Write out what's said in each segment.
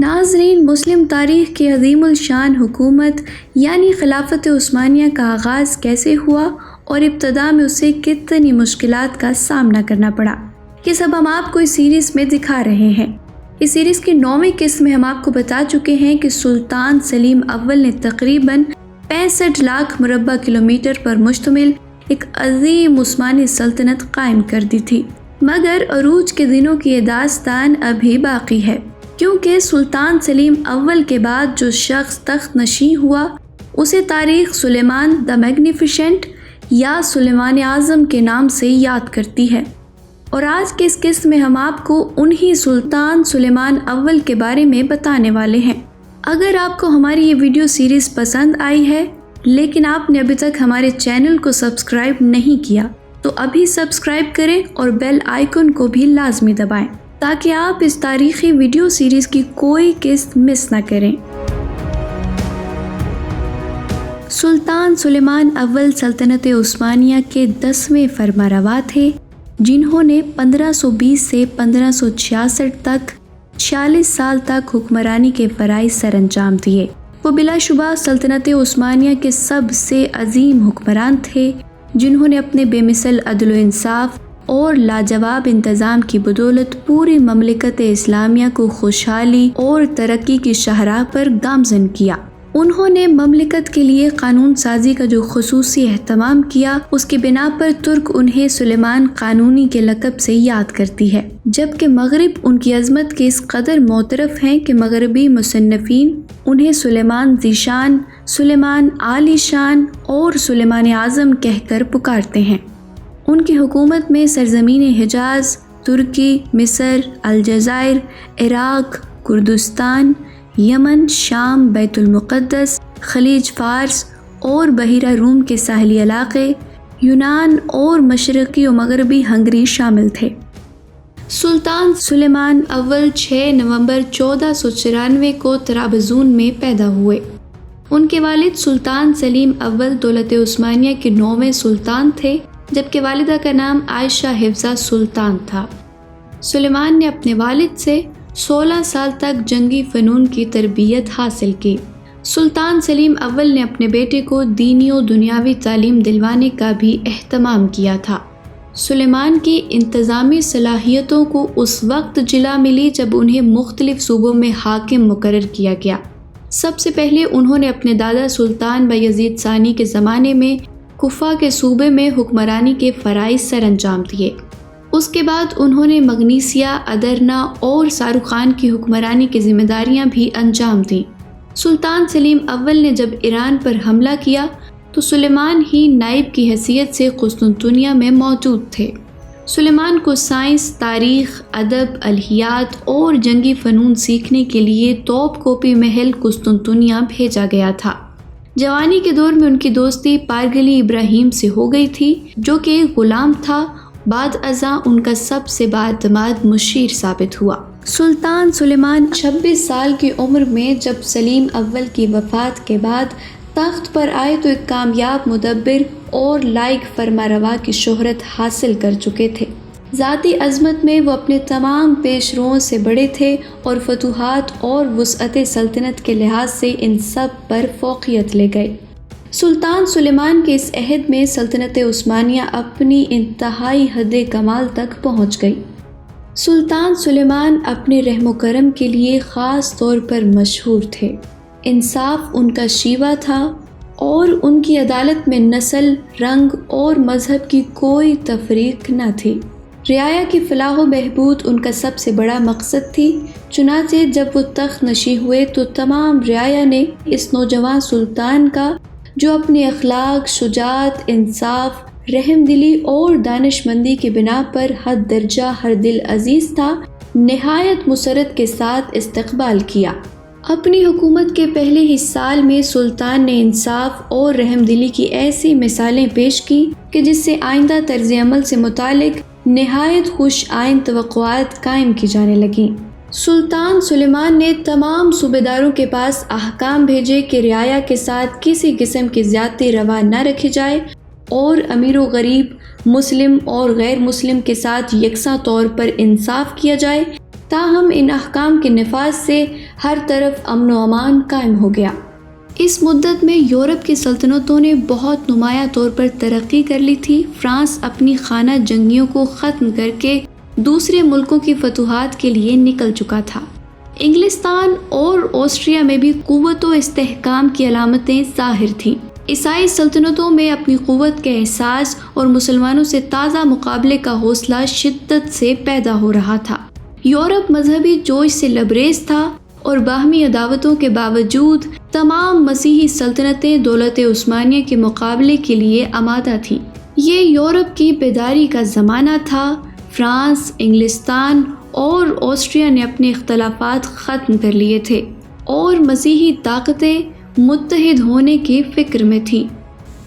ناظرین، مسلم تاریخ کی عظیم الشان حکومت یعنی خلافت عثمانیہ کا آغاز کیسے ہوا اور ابتدا میں اسے کتنی مشکلات کا سامنا کرنا پڑا، یہ سب ہم آپ کو اس سیریز میں دکھا رہے ہیں۔ اس سیریز کی 9ویں قسط میں ہم آپ کو بتا چکے ہیں کہ سلطان سلیم اول نے تقریباً 65 لاکھ مربع کلومیٹر پر مشتمل ایک عظیم عثمانی سلطنت قائم کر دی تھی، مگر عروج کے دنوں کی یہ داستان ابھی باقی ہے، کیونکہ سلطان سلیم اول کے بعد جو شخص تخت نشین ہوا اسے تاریخ سلیمان دی میگنیفیسنٹ یا سلیمان اعظم کے نام سے یاد کرتی ہے، اور آج کے اس قسط میں ہم آپ کو انہی سلطان سلیمان اول کے بارے میں بتانے والے ہیں۔ اگر آپ کو ہماری یہ ویڈیو سیریز پسند آئی ہے لیکن آپ نے ابھی تک ہمارے چینل کو سبسکرائب نہیں کیا تو ابھی سبسکرائب کریں اور بیل آئیکن کو بھی لازمی دبائیں تاکہ آپ اس تاریخی ویڈیو سیریز کی کوئی قسط مس نہ کریں۔ سلطان سلیمان اول سلطنت عثمانیہ کے 10ویں فرمانروا تھے، جنہوں نے 1520 سے 1566 تک 46 سال تک حکمرانی کے فرائض سر انجام دیے۔ وہ بلا شبہ سلطنت عثمانیہ کے سب سے عظیم حکمران تھے، جنہوں نے اپنے بے مثل عدل و انصاف اور لاجواب انتظام کی بدولت پوری مملکت اسلامیہ کو خوشحالی اور ترقی کی شاہراہ پر گامزن کیا۔ انہوں نے مملکت کے لیے قانون سازی کا جو خصوصی اہتمام کیا، اس کی بنا پر ترک انہیں سلیمان قانونی کے لقب سے یاد کرتی ہے، جبکہ مغرب ان کی عظمت کے اس قدر معترف ہیں کہ مغربی مصنفین انہیں سلیمان ذی شان، سلیمان عالی شان اور سلیمان اعظم کہہ کر پکارتے ہیں۔ ان کی حکومت میں سرزمین حجاز، ترکی، مصر، الجزائر، عراق، کردستان، یمن، شام، بیت المقدس، خلیج فارس اور بحیرہ روم کے ساحلی علاقے، یونان اور مشرقی و مغربی ہنگری شامل تھے۔ سلطان سلیمان اول 6 نومبر 1494 کو طرابزون میں پیدا ہوئے۔ ان کے والد سلطان سلیم اول دولت عثمانیہ کے 9ویں سلطان تھے، جبکہ والدہ کا نام عائشہ حفصہ سلطان تھا۔ سلیمان نے اپنے والد سے 16 سال تک جنگی فنون کی تربیت حاصل کی۔ سلطان سلیم اول نے اپنے بیٹے کو دینی و دنیاوی تعلیم دلوانے کا بھی اہتمام کیا تھا۔ سلیمان کی انتظامی صلاحیتوں کو اس وقت جلا ملی جب انہیں مختلف صوبوں میں حاکم مقرر کیا گیا۔ سب سے پہلے انہوں نے اپنے دادا سلطان بایزید ثانی کے زمانے میں کوفہ کے صوبے میں حکمرانی کے فرائض سر انجام دیے۔ اس کے بعد انہوں نے مغنیسیہ، ادرنا اور ساروخان کی حکمرانی کی ذمہ داریاں بھی انجام دیں۔ سلطان سلیم اول نے جب ایران پر حملہ کیا تو سلیمان ہی نائب کی حیثیت سے قسطنطنیہ میں موجود تھے۔ سلیمان کو سائنس، تاریخ، ادب، الہیات اور جنگی فنون سیکھنے کے لیے توپ کوپی محل قسطنطنیہ بھیجا گیا تھا۔ جوانی کے دور میں ان کی دوستی پارگلی ابراہیم سے ہو گئی تھی، جو کہ ایک غلام تھا۔ بعد ازاں ان کا سب سے بااعتماد مشیر ثابت ہوا۔ سلطان سلیمان 26 سال کی عمر میں جب سلیم اول کی وفات کے بعد تخت پر آئے تو ایک کامیاب مدبر اور لائق فرمانروا کی شہرت حاصل کر چکے تھے۔ ذاتی عظمت میں وہ اپنے تمام پیش روؤں سے بڑے تھے اور فتوحات اور وسعت سلطنت کے لحاظ سے ان سب پر فوقیت لے گئے۔ سلطان سلیمان کے اس عہد میں سلطنت عثمانیہ اپنی انتہائی حد کمال تک پہنچ گئی۔ سلطان سلیمان اپنے رحم و کرم کے لیے خاص طور پر مشہور تھے۔ انصاف ان کا شیوا تھا اور ان کی عدالت میں نسل، رنگ اور مذہب کی کوئی تفریق نہ تھی۔ رعایا کی فلاح و بہبود ان کا سب سے بڑا مقصد تھی۔ چنانچہ جب وہ تخت نشین ہوئے تو تمام رعایا نے اس نوجوان سلطان کا، جو اپنے اخلاق، شجاعت، انصاف، رحم دلی اور دانش مندی کی بنا پر حد درجہ ہر دل عزیز تھا، نہایت مسرت کے ساتھ استقبال کیا۔ اپنی حکومت کے پہلے ہی سال میں سلطان نے انصاف اور رحم دلی کی ایسی مثالیں پیش کی کہ جس سے آئندہ طرز عمل سے متعلق نہایت خوش آئند توقعات قائم کی جانے لگیں۔ سلطان سلیمان نے تمام صوبیداروں کے پاس احکام بھیجے کہ رعایا کے ساتھ کسی قسم کی زیادتی روا نہ رکھی جائے اور امیر و غریب، مسلم اور غیر مسلم کے ساتھ یکساں طور پر انصاف کیا جائے۔ تاہم ان احکام کے نفاذ سے ہر طرف امن و امان قائم ہو گیا۔ اس مدت میں یورپ کی سلطنتوں نے بہت نمایاں طور پر ترقی کر لی تھی۔ فرانس اپنی خانہ جنگیوں کو ختم کر کے دوسرے ملکوں کی فتوحات کے لیے نکل چکا تھا۔ انگلستان اور آسٹریا میں بھی قوت و استحکام کی علامتیں ظاہر تھیں۔ عیسائی سلطنتوں میں اپنی قوت کے احساس اور مسلمانوں سے تازہ مقابلے کا حوصلہ شدت سے پیدا ہو رہا تھا۔ یورپ مذہبی جوش سے لبریز تھا اور باہمی عداوتوں کے باوجود تمام مسیحی سلطنتیں دولت عثمانیہ کے مقابلے کے لیے آمادہ تھیں۔ یہ یورپ کی بیداری کا زمانہ تھا۔ فرانس، انگلستان اور آسٹریا نے اپنے اختلافات ختم کر لیے تھے اور مسیحی طاقتیں متحد ہونے کی فکر میں تھیں۔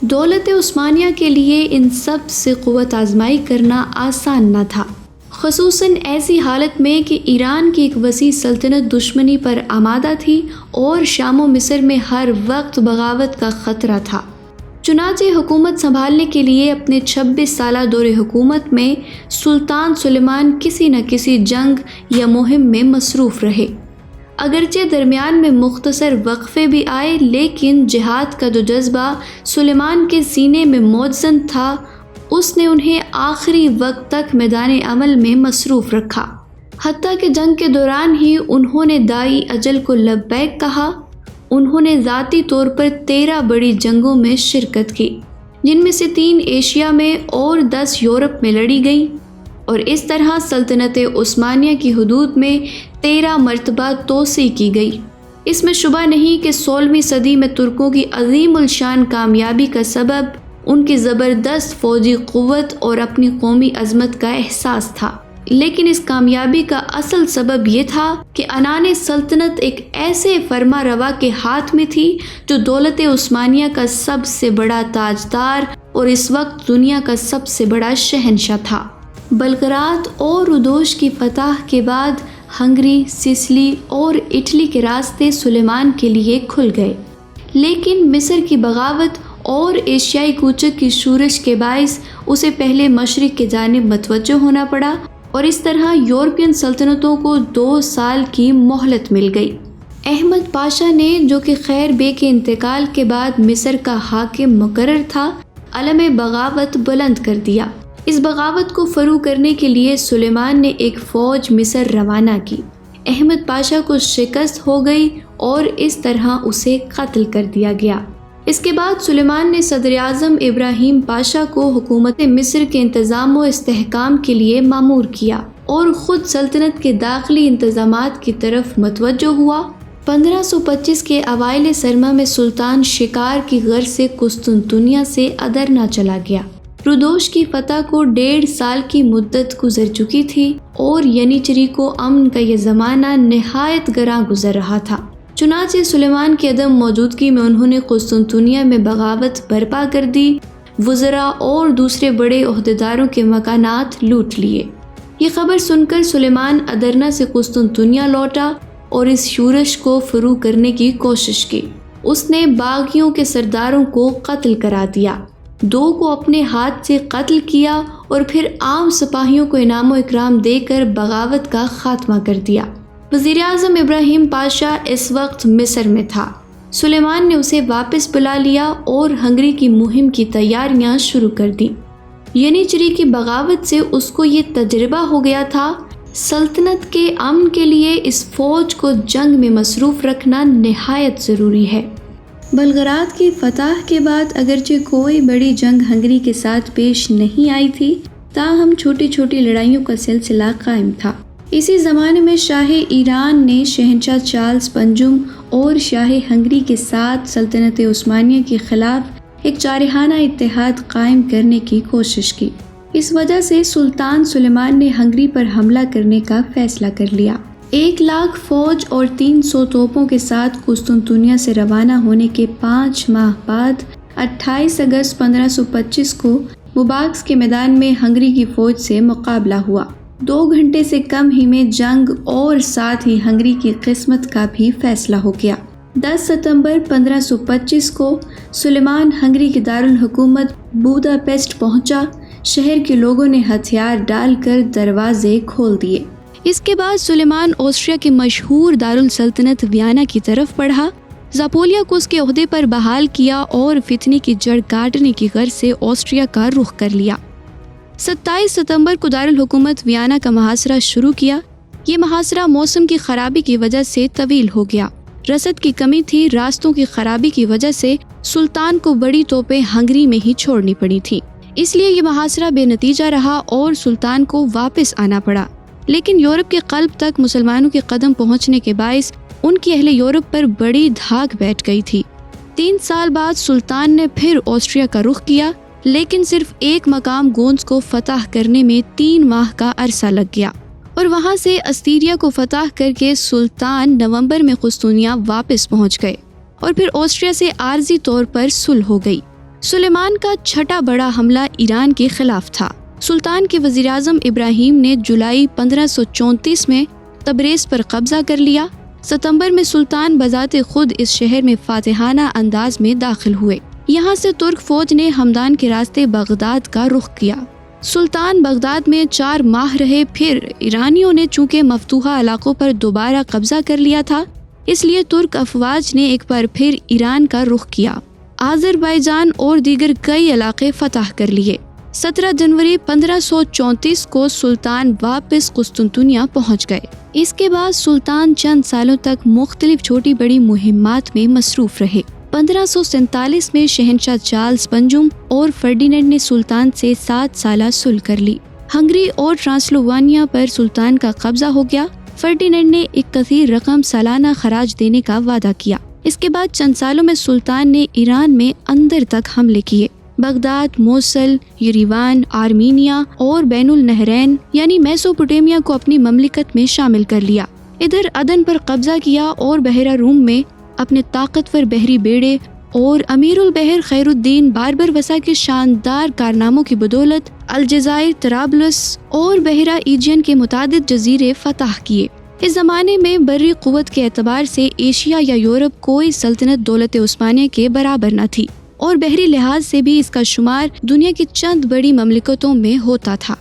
دولت عثمانیہ کے لیے ان سب سے قوت آزمائی کرنا آسان نہ تھا، خصوصاً ایسی حالت میں کہ ایران کی ایک وسیع سلطنت دشمنی پر آمادہ تھی اور شام و مصر میں ہر وقت بغاوت کا خطرہ تھا۔ چنانچہ حکومت سنبھالنے کے لیے اپنے 26 سالہ دور حکومت میں سلطان سلیمان کسی نہ کسی جنگ یا مہم میں مصروف رہے۔ اگرچہ درمیان میں مختصر وقفے بھی آئے، لیکن جہاد کا جو جذبہ سلیمان کے سینے میں موجزن تھا، اس نے انہیں آخری وقت تک میدان عمل میں مصروف رکھا۔ حتیٰ کہ جنگ کے دوران ہی انہوں نے دائی اجل کو لبیک کہا۔ انہوں نے ذاتی طور پر 13 بڑی جنگوں میں شرکت کی، جن میں سے 3 ایشیا میں اور 10 یورپ میں لڑی گئیں، اور اس طرح سلطنت عثمانیہ کی حدود میں 13 مرتبہ توسیع کی گئی۔ اس میں شبہ نہیں کہ 16ویں صدی میں ترکوں کی عظیم الشان کامیابی کا سبب ان کی زبردست فوجی قوت اور اپنی قومی عظمت کا احساس تھا، لیکن اس کامیابی کا اصل سبب یہ تھا کہ عنان سلطنت ایک ایسے فرما روا کے ہاتھ میں تھی جو دولت عثمانیہ کا سب سے بڑا تاجدار اور اس وقت دنیا کا سب سے بڑا شہنشاہ تھا۔ بلغراد اور رودوش کی فتح کے بعد ہنگری، سسلی اور اٹلی کے راستے سلیمان کے لیے کھل گئے، لیکن مصر کی بغاوت اور ایشیائی کوچک کی شورش کے باعث اسے پہلے مشرق کی جانب متوجہ ہونا پڑا، اور اس طرح یورپین سلطنتوں کو 2 سال کی مہلت مل گئی۔ احمد پاشا نے، جو کہ خیر بے کے انتقال کے بعد مصر کا حاکم مقرر تھا، علم بغاوت بلند کر دیا۔ اس بغاوت کو فروغ کرنے کے لیے سلیمان نے ایک فوج مصر روانہ کی۔ احمد پاشا کو شکست ہو گئی اور اس طرح اسے قتل کر دیا گیا۔ اس کے بعد سلیمان نے صدر اعظم ابراہیم پاشا کو حکومت مصر کے انتظام و استحکام کے لیے مامور کیا اور خود سلطنت کے داخلی انتظامات کی طرف متوجہ ہوا۔ 1525 کے اوائل سرما میں سلطان شکار کی غرض سے قسطنطنیہ سے ادرنا چلا گیا۔ رودوش کی فتح کو 1.5 سال کی مدت گزر چکی تھی اور ینیچری کو امن کا یہ زمانہ نہایت گراں گزر رہا تھا۔ چنانچہ سلیمان کی عدم موجودگی میں انہوں نے قسطنطنیہ میں بغاوت برپا کر دی، وزراء اور دوسرے بڑے عہدیداروں کے مکانات لوٹ لیے۔ یہ خبر سن کر سلیمان ادرنا سے قسطنطنیہ لوٹا اور اس شورش کو فروغ کرنے کی کوشش کی۔ اس نے باغیوں کے سرداروں کو قتل کرا دیا، 2 کو اپنے ہاتھ سے قتل کیا اور پھر عام سپاہیوں کو انعام و اکرام دے کر بغاوت کا خاتمہ کر دیا۔ وزیر اعظم ابراہیم پاشا اس وقت مصر میں تھا۔ سلیمان نے اسے واپس بلا لیا اور ہنگری کی مہم کی تیاریاں شروع کر دیں۔ ینیچری کی بغاوت سے اس کو یہ تجربہ ہو گیا تھا، سلطنت کے امن کے لیے اس فوج کو جنگ میں مصروف رکھنا نہایت ضروری ہے۔ بلغراد کی فتح کے بعد اگرچہ کوئی بڑی جنگ ہنگری کے ساتھ پیش نہیں آئی تھی، تاہم چھوٹی چھوٹی لڑائیوں کا سلسلہ قائم تھا۔ اسی زمانے میں شاہ ایران نے شہنشاہ چارلز پنجم اور شاہ ہنگری کے ساتھ سلطنت عثمانیہ کے خلاف ایک جارحانہ اتحاد قائم کرنے کی کوشش کی۔ اس وجہ سے سلطان سلیمان نے ہنگری پر حملہ کرنے کا فیصلہ کر لیا۔ 1,00,000 فوج اور 300 توپوں کے ساتھ قسطنطنیہ سے روانہ ہونے کے 5 ماہ بعد 28 اگست 1525 کو بوباکس کے میدان میں ہنگری کی فوج سے مقابلہ ہوا۔ 2 گھنٹے سے کم ہی میں جنگ اور ساتھ ہی ہنگری کی قسمت کا بھی فیصلہ ہو گیا۔ 10 ستمبر 1525 کو سلیمان ہنگری کے دارالحکومت بوداپیسٹ پہنچا۔ شہر کے لوگوں نے ہتھیار ڈال کر دروازے کھول دیے۔ اس کے بعد سلیمان آسٹریا کے مشہور دارالسلطنت ویانا کی طرف بڑھا۔ زاپولیا کو اس کے عہدے پر بحال کیا اور فتنے کی جڑ کاٹنے کی غرض سے آسٹریا کا رخ کر لیا۔ 27 ستمبر کو دارالحکومت ویانا کا محاصرہ شروع کیا۔ یہ محاصرہ موسم کی خرابی کی وجہ سے طویل ہو گیا۔ رسد کی کمی تھی، راستوں کی خرابی کی وجہ سے سلطان کو بڑی توپیں ہنگری میں ہی چھوڑنی پڑی تھیں، اس لیے یہ محاصرہ بے نتیجہ رہا اور سلطان کو واپس آنا پڑا۔ لیکن یورپ کے قلب تک مسلمانوں کے قدم پہنچنے کے باعث ان کی اہل یورپ پر بڑی دھاک بیٹھ گئی تھی۔ 3 سال بعد سلطان نے پھر آسٹریا کا رخ کیا، لیکن صرف ایک مقام گونز کو فتح کرنے میں 3 ماہ کا عرصہ لگ گیا، اور وہاں سے استیریا کو فتح کر کے سلطان نومبر میں قسطنطنیہ واپس پہنچ گئے اور پھر آسٹریا سے عارضی طور پر صلح ہو گئی۔ سلیمان کا چھٹا بڑا حملہ ایران کے خلاف تھا۔ سلطان کے وزیر اعظم ابراہیم نے جولائی 1534 میں تبریز پر قبضہ کر لیا۔ ستمبر میں سلطان بذات خود اس شہر میں فاتحانہ انداز میں داخل ہوئے۔ یہاں سے ترک فوج نے ہمدان کے راستے بغداد کا رخ کیا۔ سلطان بغداد میں 4 ماہ رہے، پھر ایرانیوں نے چونکہ مفتوحہ علاقوں پر دوبارہ قبضہ کر لیا تھا، اس لیے ترک افواج نے ایک بار پھر ایران کا رخ کیا۔ آذربائیجان اور دیگر کئی علاقے فتح کر لیے۔ 17 جنوری 1534 کو سلطان واپس قسطنطنیہ پہنچ گئے۔ اس کے بعد سلطان چند سالوں تک مختلف چھوٹی بڑی مہمات میں مصروف رہے۔ 1547 میں شہنشاہ چارلز پنجم اور فرڈینینڈ نے سلطان سے 7 سالہ صلح کر لی۔ ہنگری اور ٹرانسلووانیا پر سلطان کا قبضہ ہو گیا۔ فرڈینینڈ نے ایک کثیر رقم سالانہ خراج دینے کا وعدہ کیا۔ اس کے بعد چند سالوں میں سلطان نے ایران میں اندر تک حملے کیے۔ بغداد، موصل، یریوان، آرمینیا اور بین النہرین یعنی میسوپوٹیمیا کو اپنی مملکت میں شامل کر لیا۔ ادھر عدن پر قبضہ کیا اور بحیرہ روم میں اپنے طاقتور بحری بیڑے اور امیر البحر خیر الدین باربر وسا کے شاندار کارناموں کی بدولت الجزائر، طرابلس اور بحیرہ ایجین کے متعدد جزیرے فتح کیے۔ اس زمانے میں بری قوت کے اعتبار سے ایشیا یا یورپ کوئی سلطنت دولت عثمانیہ کے برابر نہ تھی، اور بحری لحاظ سے بھی اس کا شمار دنیا کی چند بڑی مملکتوں میں ہوتا تھا۔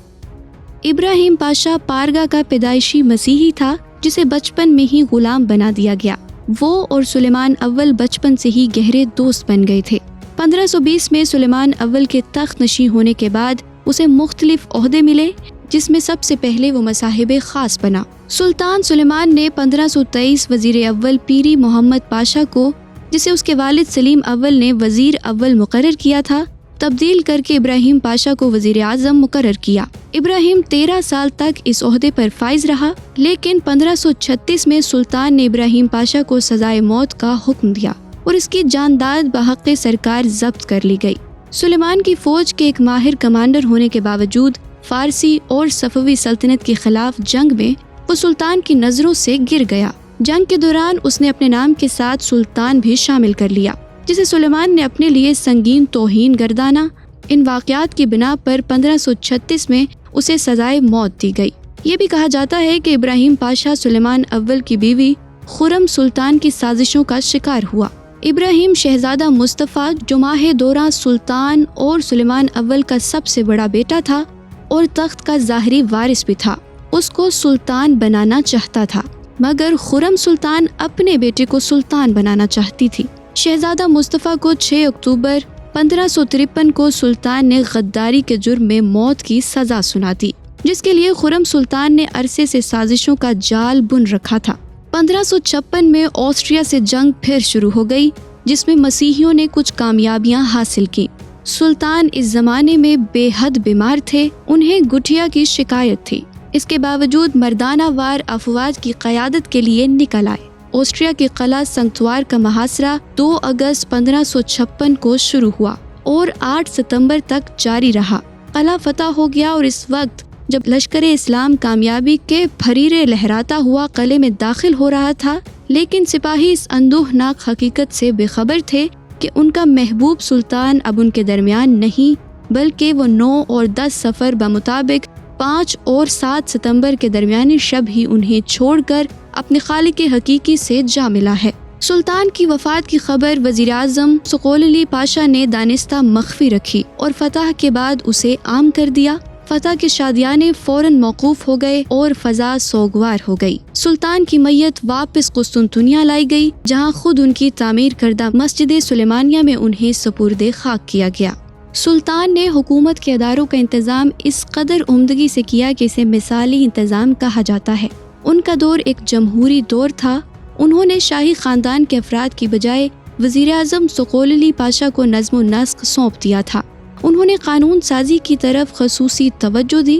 ابراہیم پاشا پارگا کا پیدائشی مسیحی تھا جسے بچپن میں ہی غلام بنا دیا گیا۔ وہ اور سلیمان اول بچپن سے ہی گہرے دوست بن گئے تھے۔ 1520 میں سلیمان اول کے تخت نشین ہونے کے بعد اسے مختلف عہدے ملے، جس میں سب سے پہلے وہ مصاحب خاص بنا۔ سلطان سلیمان نے 1523 وزیر اول پیری محمد پاشا کو، جسے اس کے والد سلیم اول نے وزیر اول مقرر کیا تھا، تبدیل کر کے ابراہیم پاشا کو وزیر اعظم مقرر کیا۔ ابراہیم 13 سال تک اس عہدے پر فائز رہا، لیکن 1536 میں سلطان نے ابراہیم پاشا کو سزائے موت کا حکم دیا اور اس کی جانداد بحق سرکار ضبط کر لی گئی۔ سلیمان کی فوج کے ایک ماہر کمانڈر ہونے کے باوجود فارسی اور صفوی سلطنت کے خلاف جنگ میں وہ سلطان کی نظروں سے گر گیا۔ جنگ کے دوران اس نے اپنے نام کے ساتھ سلطان بھی شامل کر لیا، جسے سلیمان نے اپنے لیے سنگین توہین گردانا۔ ان واقعات کی بنا پر 1536 میں اسے سزائے موت دی گئی۔ یہ بھی کہا جاتا ہے کہ ابراہیم پاشا سلیمان اول کی بیوی خرم سلطان کی سازشوں کا شکار ہوا۔ ابراہیم شہزادہ مصطفیٰ جو ماہ دورہ سلطان اور سلیمان اول کا سب سے بڑا بیٹا تھا اور تخت کا ظاہری وارث بھی تھا، اس کو سلطان بنانا چاہتا تھا، مگر خرم سلطان اپنے بیٹے کو سلطان بنانا چاہتی تھی۔ شہزادہ مصطفیٰ کو 6 اکتوبر 1553 کو سلطان نے غداری کے جرم میں موت کی سزا سنا دی، جس کے لیے خرم سلطان نے عرصے سے سازشوں کا جال بن رکھا تھا۔ 1556 میں آسٹریا سے جنگ پھر شروع ہو گئی، جس میں مسیحیوں نے کچھ کامیابیاں حاصل کی۔ سلطان اس زمانے میں بے حد بیمار تھے، انہیں گٹھیا کی شکایت تھی۔ اس کے باوجود مردانہ وار افواج کی قیادت کے لیے نکل آئے۔ آسٹریا کے قلعہ سنکتوار کا محاصرہ 2 اگست 1556 کو شروع ہوا اور 8 ستمبر تک جاری رہا۔ قلعہ فتح ہو گیا اور اس وقت جب لشکر اسلام کامیابی کے پھریرے لہراتا ہوا قلعے میں داخل ہو رہا تھا، لیکن سپاہی اس اندوہناک حقیقت سے بے خبر تھے کہ ان کا محبوب سلطان اب ان کے درمیان نہیں، بلکہ وہ 9 اور 10 صفر بمطابق 5 اور 7 ستمبر کے درمیانی شب ہی انہیں چھوڑ کر اپنے خالق حقیقی سے جا ملا ہے۔ سلطان کی وفات کی خبر وزیر اعظم سقول علی پاشا نے دانستہ مخفی رکھی اور فتح کے بعد اسے عام کر دیا۔ فتح کے شادیانے فوراً موقوف ہو گئے اور فضا سوگوار ہو گئی۔ سلطان کی میت واپس قسطنطنیہ لائی گئی، جہاں خود ان کی تعمیر کردہ مسجد سلیمانیہ میں انہیں سپرد خاک کیا گیا۔ سلطان نے حکومت کے اداروں کا انتظام اس قدر عمدگی سے کیا کہ اسے مثالی انتظام کہا جاتا ہے۔ ان کا دور ایک جمہوری دور تھا۔ انہوں نے شاہی خاندان کے افراد کی بجائے وزیر اعظم سقول پاشا کو نظم و نسق سونپ دیا تھا۔ انہوں نے قانون سازی کی طرف خصوصی توجہ دی،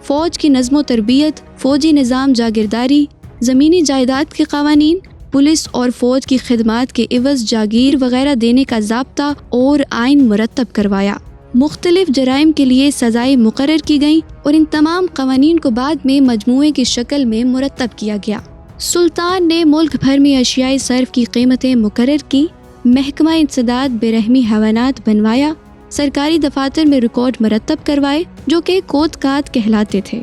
فوج کی نظم و تربیت، فوجی نظام جاگیرداری، زمینی جائیداد کے قوانین، پولیس اور فوج کی خدمات کے عوض جاگیر وغیرہ دینے کا ضابطہ اور آئین مرتب کروایا۔ مختلف جرائم کے لیے سزائیں مقرر کی گئیں اور ان تمام قوانین کو بعد میں مجموعے کی شکل میں مرتب کیا گیا۔ سلطان نے ملک بھر میں اشیاء صرف کی قیمتیں مقرر کی، محکمہ انسداد بے رحمی حیوانات بنوایا، سرکاری دفاتر میں ریکارڈ مرتب کروائے جو کہ کودکات کہلاتے تھے۔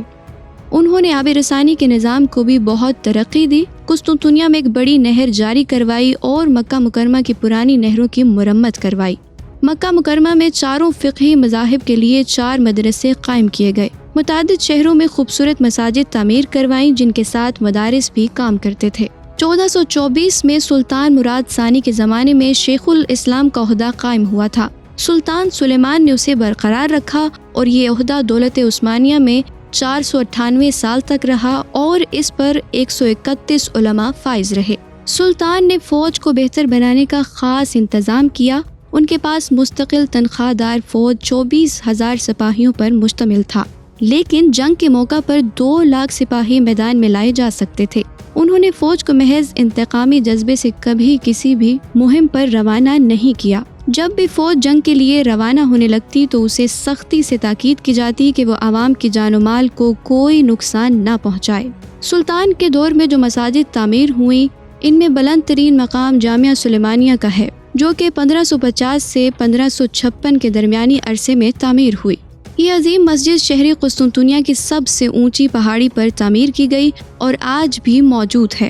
انہوں نے آب رسانی کے نظام کو بھی بہت ترقی دی، قسطنطنیہ میں ایک بڑی نہر جاری کروائی اور مکہ مکرمہ کی پرانی نہروں کی مرمت کروائی۔ مکہ مکرمہ میں چاروں فقہی مذاہب کے لیے 4 مدرسے قائم کیے گئے۔ متعدد شہروں میں خوبصورت مساجد تعمیر کروائیں جن کے ساتھ مدارس بھی کام کرتے تھے۔ 1424 میں سلطان مراد ثانی کے زمانے میں شیخ الاسلام کا عہدہ قائم ہوا تھا۔ سلطان سلیمان نے اسے برقرار رکھا اور یہ عہدہ دولت عثمانیہ میں 498 سال تک رہا اور اس پر 131 علماء فائز رہے۔ سلطان نے فوج کو بہتر بنانے کا خاص انتظام کیا۔ ان کے پاس مستقل تنخواہ دار فوج 24,000 سپاہیوں پر مشتمل تھا، لیکن جنگ کے موقع پر 2 لاکھ سپاہی میدان میں لائے جا سکتے تھے۔ انہوں نے فوج کو محض انتقامی جذبے سے کبھی کسی بھی مہم پر روانہ نہیں کیا۔ جب بھی فوج جنگ کے لیے روانہ ہونے لگتی تو اسے سختی سے تاکید کی جاتی کہ وہ عوام کی جان و مال کو کوئی نقصان نہ پہنچائے۔ سلطان کے دور میں جو مساجد تعمیر ہوئیں ان میں بلند ترین مقام جامعہ سلیمانیہ کا ہے، جو کہ 1550 سے 1556 کے درمیانی عرصے میں تعمیر ہوئی۔ یہ عظیم مسجد شہری قسطنطنیہ کی سب سے اونچی پہاڑی پر تعمیر کی گئی اور آج بھی موجود ہے۔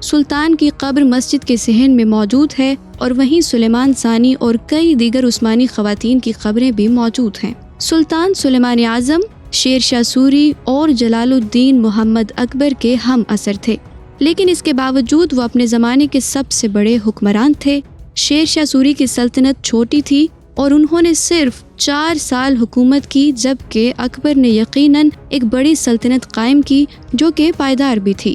سلطان کی قبر مسجد کے صحن میں موجود ہے اور وہیں سلیمان ثانی اور کئی دیگر عثمانی خواتین کی قبریں بھی موجود ہیں۔ سلطان سلیمان اعظم، شیر شاہ سوری اور جلال الدین محمد اکبر کے ہم عصر تھے، لیکن اس کے باوجود وہ اپنے زمانے کے سب سے بڑے حکمران تھے۔ شیر شاہ سوری کی سلطنت چھوٹی تھی اور انہوں نے صرف 4 سال حکومت کی، جبکہ اکبر نے یقیناً ایک بڑی سلطنت قائم کی جو کہ پائیدار بھی تھی۔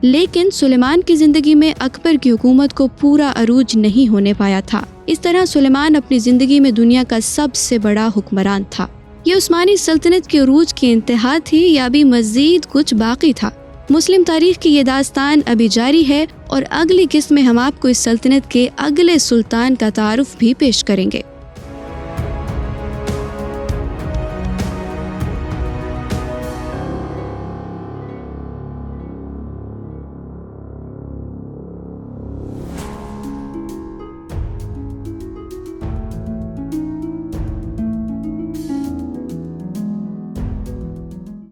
لیکن سلیمان کی زندگی میں اکبر کی حکومت کو پورا عروج نہیں ہونے پایا تھا۔ اس طرح سلیمان اپنی زندگی میں دنیا کا سب سے بڑا حکمران تھا۔ یہ عثمانی سلطنت کے عروج کی انتہا تھی یا بھی مزید کچھ باقی تھا؟ مسلم تاریخ کی یہ داستان ابھی جاری ہے اور اگلی قسط میں ہم آپ کو اس سلطنت کے اگلے سلطان کا تعارف بھی پیش کریں گے۔